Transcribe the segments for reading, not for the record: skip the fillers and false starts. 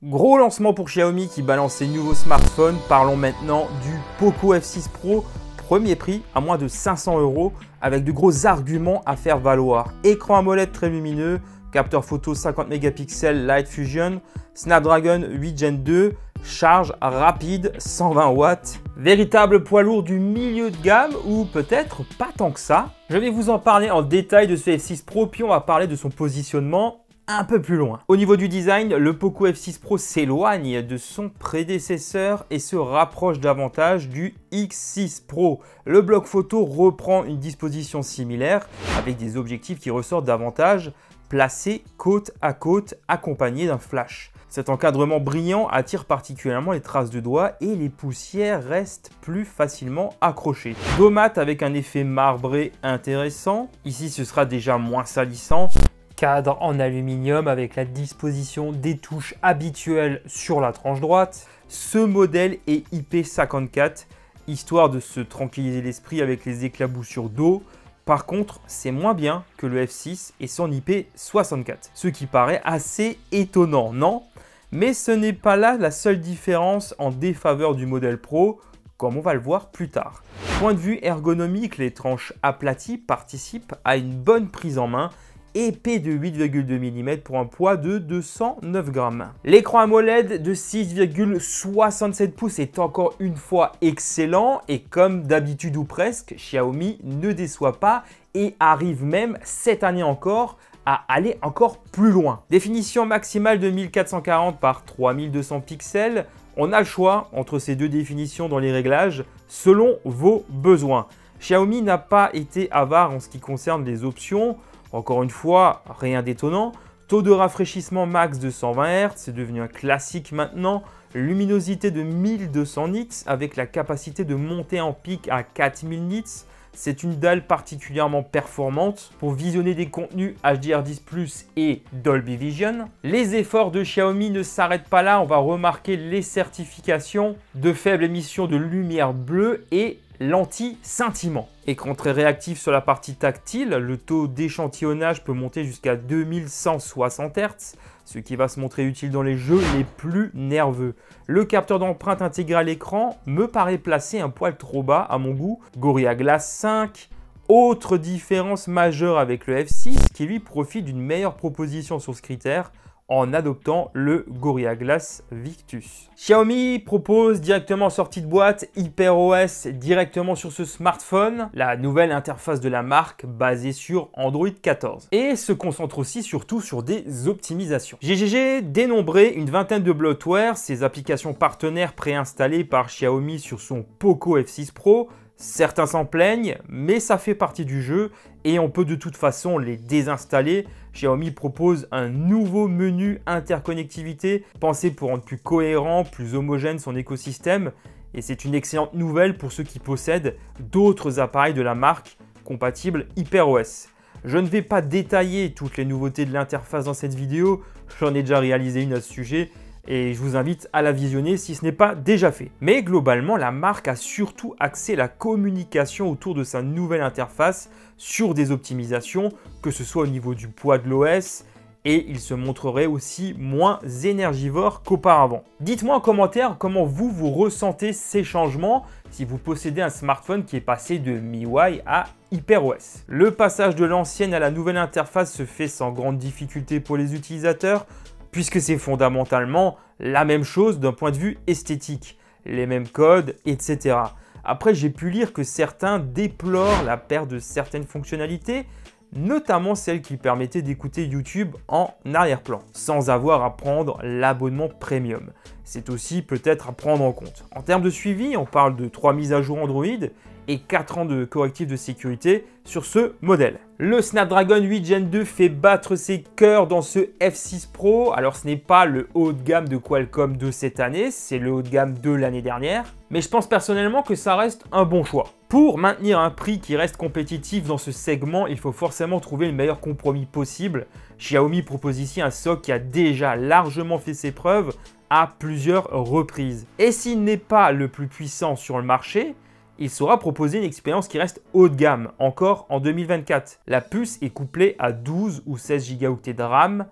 Gros lancement pour Xiaomi qui balance ses nouveaux smartphones. Parlons maintenant du Poco F6 Pro, premier prix à moins de 500 € avec de gros arguments à faire valoir. Écran AMOLED très lumineux, capteur photo 50 mégapixels Light Fusion, Snapdragon 8 Gen 2, charge rapide 120 watts. Véritable poids lourd du milieu de gamme ou peut-être pas tant que ça. Je vais vous en parler en détail de ce F6 Pro puis on va parler de son positionnement un peu plus loin. Au niveau du design, le Poco F6 Pro s'éloigne de son prédécesseur et se rapproche davantage du X6 Pro. Le bloc photo reprend une disposition similaire avec des objectifs qui ressortent davantage placés côte à côte accompagnés d'un flash. Cet encadrement brillant attire particulièrement les traces de doigts et les poussières restent plus facilement accrochées. Dos mat avec un effet marbré intéressant. Ici, ce sera déjà moins salissant. Cadre en aluminium avec la disposition des touches habituelles sur la tranche droite. Ce modèle est IP54, histoire de se tranquilliser l'esprit avec les éclaboussures d'eau. Par contre, c'est moins bien que le F6 et son IP64, ce qui paraît assez étonnant, non? Mais ce n'est pas là la seule différence en défaveur du modèle Pro, comme on va le voir plus tard. Point de vue ergonomique, les tranches aplaties participent à une bonne prise en main, épais de 8,2 mm pour un poids de 209 grammes. L'écran AMOLED de 6,67 pouces est encore une fois excellent et comme d'habitude ou presque, Xiaomi ne déçoit pas et arrive même cette année encore à aller encore plus loin. Définition maximale de 1440 par 3200 pixels. On a le choix entre ces deux définitions dans les réglages selon vos besoins. Xiaomi n'a pas été avare en ce qui concerne les options. Encore une fois, rien d'étonnant. Taux de rafraîchissement max de 120 Hz, c'est devenu un classique maintenant. Luminosité de 1200 nits avec la capacité de monter en pic à 4000 nits. C'est une dalle particulièrement performante pour visionner des contenus HDR10+ et Dolby Vision. Les efforts de Xiaomi ne s'arrêtent pas là, on va remarquer les certifications de faible émission de lumière bleue et l'anti-scintillement. Écran très réactif sur la partie tactile, le taux d'échantillonnage peut monter jusqu'à 2160 Hz, ce qui va se montrer utile dans les jeux les plus nerveux. Le capteur d'empreinte intégré à l'écran me paraît placé un poil trop bas à mon goût. Gorilla Glass 5. Autre différence majeure avec le F6 qui lui profite d'une meilleure proposition sur ce critère en adoptant le Gorilla Glass Victus. Xiaomi propose directement en sortie de boîte HyperOS directement sur ce smartphone, la nouvelle interface de la marque basée sur Android 14 et se concentre aussi surtout sur des optimisations. J'ai dénombré une vingtaine de bloatware, ces applications partenaires préinstallées par Xiaomi sur son Poco F6 Pro. Certains s'en plaignent, mais ça fait partie du jeu et on peut de toute façon les désinstaller. Xiaomi propose un nouveau menu interconnectivité pensé pour rendre plus cohérent, plus homogène son écosystème. Et c'est une excellente nouvelle pour ceux qui possèdent d'autres appareils de la marque compatibles HyperOS. Je ne vais pas détailler toutes les nouveautés de l'interface dans cette vidéo, j'en ai déjà réalisé une à ce sujet. Et je vous invite à la visionner si ce n'est pas déjà fait. Mais globalement, la marque a surtout axé la communication autour de sa nouvelle interface sur des optimisations, que ce soit au niveau du poids de l'OS, et il se montrerait aussi moins énergivore qu'auparavant. Dites-moi en commentaire comment vous ressentez ces changements si vous possédez un smartphone qui est passé de MIUI à HyperOS. Le passage de l'ancienne à la nouvelle interface se fait sans grande difficulté pour les utilisateurs, puisque c'est fondamentalement la même chose d'un point de vue esthétique, les mêmes codes, etc. Après, j'ai pu lire que certains déplorent la perte de certaines fonctionnalités, notamment celles qui permettaient d'écouter YouTube en arrière-plan, sans avoir à prendre l'abonnement premium. C'est aussi peut-être à prendre en compte. En termes de suivi, on parle de 3 mises à jour Android et 4 ans de correctifs de sécurité sur ce modèle. Le Snapdragon 8 Gen 2 fait battre ses cœurs dans ce F6 Pro. Alors ce n'est pas le haut de gamme de Qualcomm de cette année, c'est le haut de gamme de l'année dernière. Mais je pense personnellement que ça reste un bon choix. Pour maintenir un prix qui reste compétitif dans ce segment, il faut forcément trouver le meilleur compromis possible. Xiaomi propose ici un SoC qui a déjà largement fait ses preuves à plusieurs reprises. Et s'il n'est pas le plus puissant sur le marché, il saura proposer une expérience qui reste haut de gamme, encore en 2024. La puce est couplée à 12 ou 16 Go de RAM,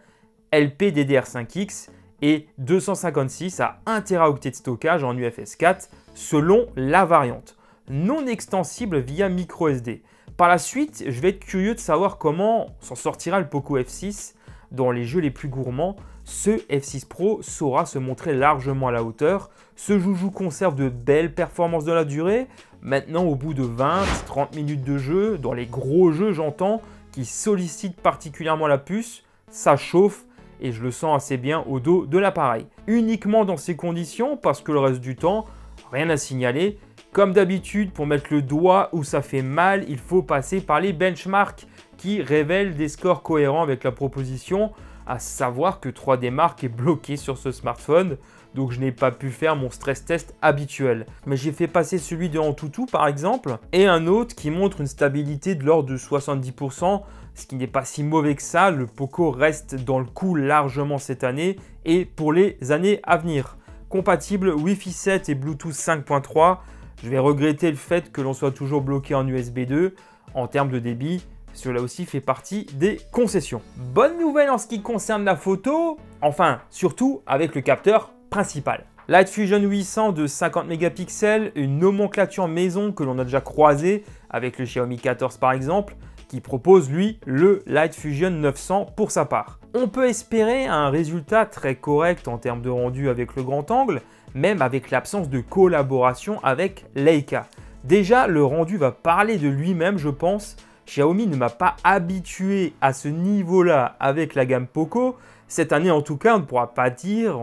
LPDDR5X et 256 à 1 Teraoctet de stockage en UFS 4 selon la variante, non extensible via microSD. Par la suite, je vais être curieux de savoir comment s'en sortira le Poco F6 dans les jeux les plus gourmands. Ce F6 Pro saura se montrer largement à la hauteur. Ce joujou conserve de belles performances dans la durée. Maintenant, au bout de 20-30 minutes de jeu, dans les gros jeux j'entends, qui sollicitent particulièrement la puce, ça chauffe et je le sens assez bien au dos de l'appareil. Uniquement dans ces conditions, parce que le reste du temps, rien à signaler. Comme d'habitude, pour mettre le doigt où ça fait mal, il faut passer par les benchmarks qui révèlent des scores cohérents avec la proposition, à savoir que 3D Mark est bloqué sur ce smartphone, donc je n'ai pas pu faire mon stress test habituel. Mais j'ai fait passer celui de Antutu par exemple, et un autre qui montre une stabilité de l'ordre de 70%, ce qui n'est pas si mauvais que ça. Le Poco reste dans le coup largement cette année et pour les années à venir. Compatible Wi-Fi 7 et Bluetooth 5.3, je vais regretter le fait que l'on soit toujours bloqué en USB 2 en termes de débit. Cela aussi fait partie des concessions. Bonne nouvelle en ce qui concerne la photo, enfin surtout avec le capteur principal. Light Fusion 800 de 50 mégapixels, une nomenclature maison que l'on a déjà croisée avec le Xiaomi 14 par exemple, qui propose lui le Light Fusion 900 pour sa part. On peut espérer un résultat très correct en termes de rendu avec le grand angle, même avec l'absence de collaboration avec Leica. Déjà, le rendu va parler de lui-même, je pense. Xiaomi ne m'a pas habitué à ce niveau-là avec la gamme Poco. Cette année, en tout cas, on ne pourra pas dire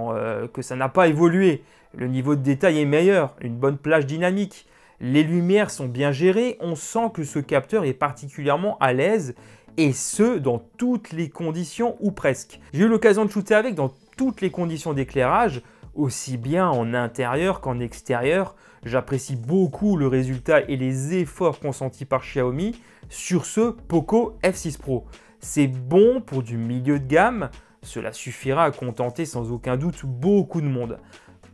que ça n'a pas évolué. Le niveau de détail est meilleur, une bonne plage dynamique. Les lumières sont bien gérées, on sent que ce capteur est particulièrement à l'aise, et ce, dans toutes les conditions ou presque. J'ai eu l'occasion de shooter avec dans toutes les conditions d'éclairage, aussi bien en intérieur qu'en extérieur. J'apprécie beaucoup le résultat et les efforts consentis par Xiaomi sur ce Poco F6 Pro. C'est bon pour du milieu de gamme, cela suffira à contenter sans aucun doute beaucoup de monde.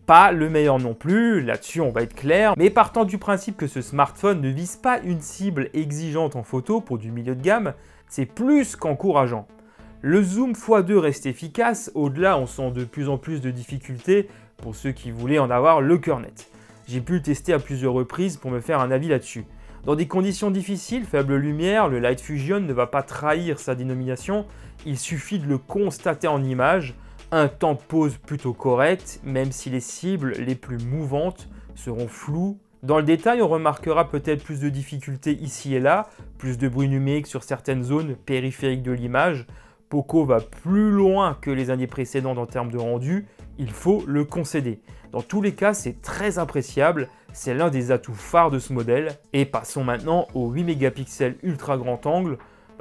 Pas le meilleur non plus, là-dessus on va être clair, mais partant du principe que ce smartphone ne vise pas une cible exigeante en photo pour du milieu de gamme, c'est plus qu'encourageant. Le zoom x2 reste efficace, au-delà on sent de plus en plus de difficultés pour ceux qui voulaient en avoir le cœur net. J'ai pu le tester à plusieurs reprises pour me faire un avis là-dessus. Dans des conditions difficiles, faible lumière, le Light Fusion ne va pas trahir sa dénomination, il suffit de le constater en image. Un temps de pause plutôt correct, même si les cibles les plus mouvantes seront floues. Dans le détail, on remarquera peut-être plus de difficultés ici et là, plus de bruit numérique sur certaines zones périphériques de l'image. Poco va plus loin que les années précédentes en termes de rendu, il faut le concéder. Dans tous les cas, c'est très appréciable, c'est l'un des atouts phares de ce modèle. Et passons maintenant au 8 mégapixels ultra grand angle.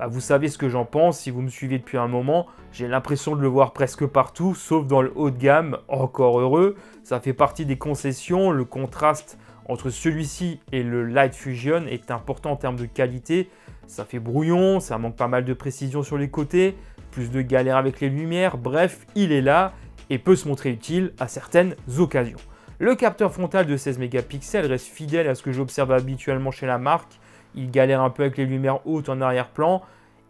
Vous savez ce que j'en pense, si vous me suivez depuis un moment, j'ai l'impression de le voir presque partout, sauf dans le haut de gamme, encore heureux. Ça fait partie des concessions, le contraste entre celui-ci et le Light Fusion est important en termes de qualité. Ça fait brouillon, ça manque pas mal de précision sur les côtés, plus de galère avec les lumières, bref, il est là et peut se montrer utile à certaines occasions. Le capteur frontal de 16 mégapixels reste fidèle à ce que j'observe habituellement chez la marque. Il galère un peu avec les lumières hautes en arrière-plan.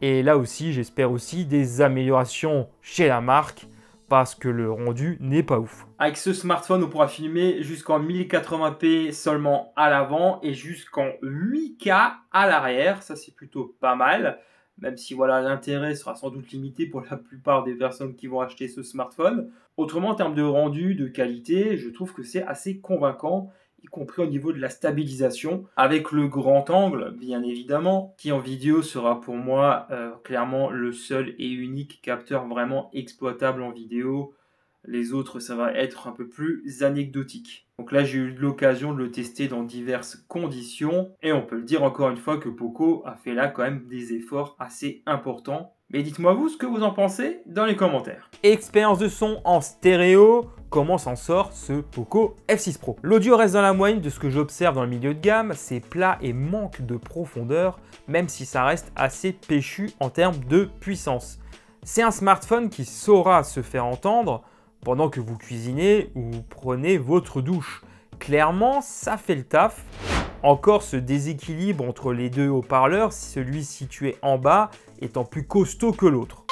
Et là aussi, j'espère aussi des améliorations chez la marque parce que le rendu n'est pas ouf. Avec ce smartphone, on pourra filmer jusqu'en 1080p seulement à l'avant et jusqu'en 8K à l'arrière. Ça, c'est plutôt pas mal. Même si voilà, l'intérêt sera sans doute limité pour la plupart des personnes qui vont acheter ce smartphone. Autrement, en termes de rendu, de qualité, je trouve que c'est assez convaincant, y compris au niveau de la stabilisation, avec le grand angle, bien évidemment, qui en vidéo sera pour moi clairement le seul et unique capteur vraiment exploitable en vidéo. Les autres, ça va être un peu plus anecdotique. Donc là, j'ai eu l'occasion de le tester dans diverses conditions. Et on peut le dire encore une fois que Poco a fait là quand même des efforts assez importants. Mais dites-moi vous ce que vous en pensez dans les commentaires. Expérience de son en stéréo, comment s'en sort ce Poco F6 Pro? L'audio reste dans la moyenne de ce que j'observe dans le milieu de gamme, c'est plat et manque de profondeur, même si ça reste assez péchu en termes de puissance. C'est un smartphone qui saura se faire entendre pendant que vous cuisinez ou prenez votre douche. Clairement, ça fait le taf. Encore ce déséquilibre entre les deux haut-parleurs, celui situé en bas étant plus costaud que l'autre.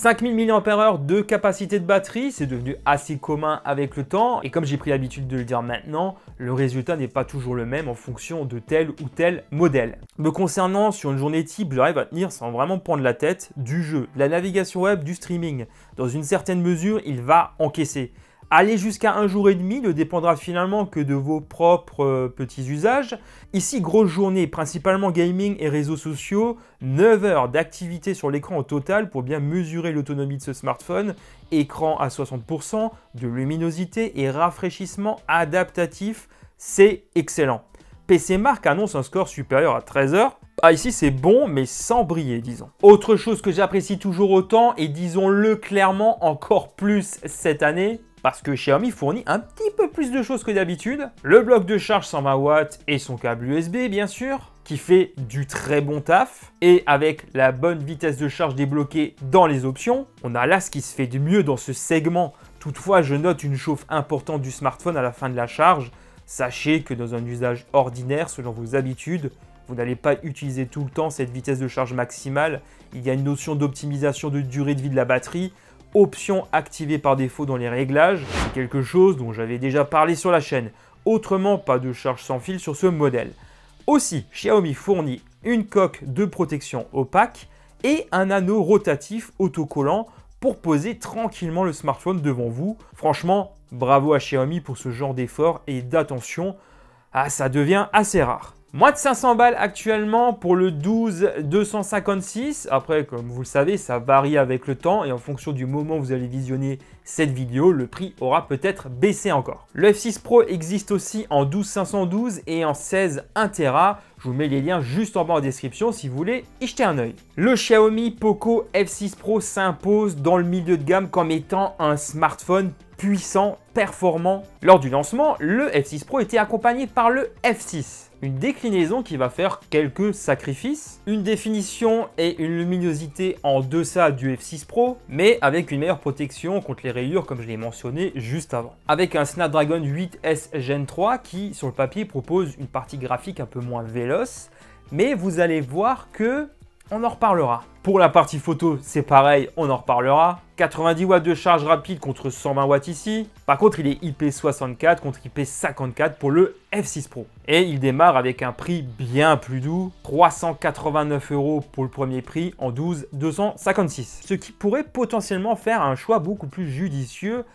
5000 mAh de capacité de batterie, c'est devenu assez commun avec le temps et comme j'ai pris l'habitude de le dire maintenant, le résultat n'est pas toujours le même en fonction de tel ou tel modèle. Me concernant, sur une journée type, j'arrive à tenir sans vraiment prendre la tête du jeu, de la navigation web, du streaming. Dans une certaine mesure, il va encaisser. Aller jusqu'à 1 jour et demi ne dépendra finalement que de vos propres petits usages. Ici, grosse journée, principalement gaming et réseaux sociaux, 9 heures d'activité sur l'écran au total pour bien mesurer l'autonomie de ce smartphone. Écran à 60%, de luminosité et rafraîchissement adaptatif, c'est excellent. PC Mark annonce un score supérieur à 13 heures. Ah, ici c'est bon mais sans briller disons. Autre chose que j'apprécie toujours autant et disons-le clairement encore plus cette année, parce que Xiaomi fournit un petit peu plus de choses que d'habitude. Le bloc de charge 120 watts et son câble USB bien sûr, qui fait du très bon taf. Et avec la bonne vitesse de charge débloquée dans les options, on a là ce qui se fait de mieux dans ce segment. Toutefois, je note une chauffe importante du smartphone à la fin de la charge. Sachez que dans un usage ordinaire, selon vos habitudes, vous n'allez pas utiliser tout le temps cette vitesse de charge maximale. Il y a une notion d'optimisation de durée de vie de la batterie. Option activée par défaut dans les réglages, c'est quelque chose dont j'avais déjà parlé sur la chaîne. Autrement, pas de charge sans fil sur ce modèle. Aussi, Xiaomi fournit une coque de protection opaque et un anneau rotatif autocollant pour poser tranquillement le smartphone devant vous. Franchement, bravo à Xiaomi pour ce genre d'effort et d'attention. Ah, ça devient assez rare. Moins de 500 balles actuellement pour le 12-256. Après, comme vous le savez, ça varie avec le temps et en fonction du moment où vous allez visionner cette vidéo, le prix aura peut-être baissé encore. Le F6 Pro existe aussi en 12-512 et en 16 1 Tera. Je vous mets les liens juste en bas en description si vous voulez y jeter un œil. Le Xiaomi Poco F6 Pro s'impose dans le milieu de gamme comme étant un smartphone puissant, performant. Lors du lancement, le F6 Pro était accompagné par le F6. Une déclinaison qui va faire quelques sacrifices, une définition et une luminosité en deçà du F6 Pro, mais avec une meilleure protection contre les rayures comme je l'ai mentionné juste avant. Avec un Snapdragon 8S Gen 3 qui, sur le papier, propose une partie graphique un peu moins véloce, mais vous allez voir que on en reparlera. Pour la partie photo, c'est pareil, on en reparlera. 90 watts de charge rapide contre 120 watts ici. Par contre, il est IP64 contre IP54 pour le F6 Pro. Et il démarre avec un prix bien plus doux, 389 € pour le premier prix en 12-256. Ce qui pourrait potentiellement faire un choix beaucoup plus judicieux.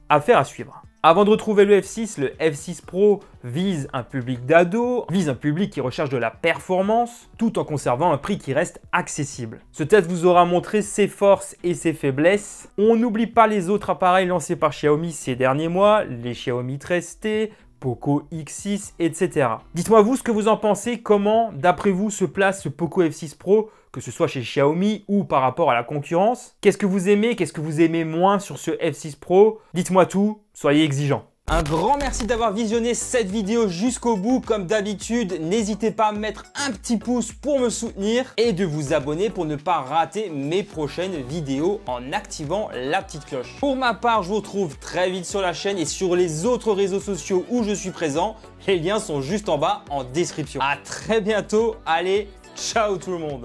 Affaire à suivre. Avant de retrouver le F6 Pro vise un public d'ado, vise un public qui recherche de la performance, tout en conservant un prix qui reste accessible. Ce test vous aura montré ses forces et ses faiblesses. On n'oublie pas les autres appareils lancés par Xiaomi ces derniers mois, les Xiaomi 13T, Poco X6, etc. Dites-moi vous ce que vous en pensez, comment d'après vous se place ce Poco F6 Pro, que ce soit chez Xiaomi ou par rapport à la concurrence. Qu'est-ce que vous aimez, qu'est-ce que vous aimez moins sur ce F6 Pro? Dites-moi tout, soyez exigeants. Un grand merci d'avoir visionné cette vidéo jusqu'au bout. Comme d'habitude, n'hésitez pas à mettre un petit pouce pour me soutenir et de vous abonner pour ne pas rater mes prochaines vidéos en activant la petite cloche. Pour ma part, je vous retrouve très vite sur la chaîne et sur les autres réseaux sociaux où je suis présent. Les liens sont juste en bas en description. À très bientôt. Allez, ciao tout le monde.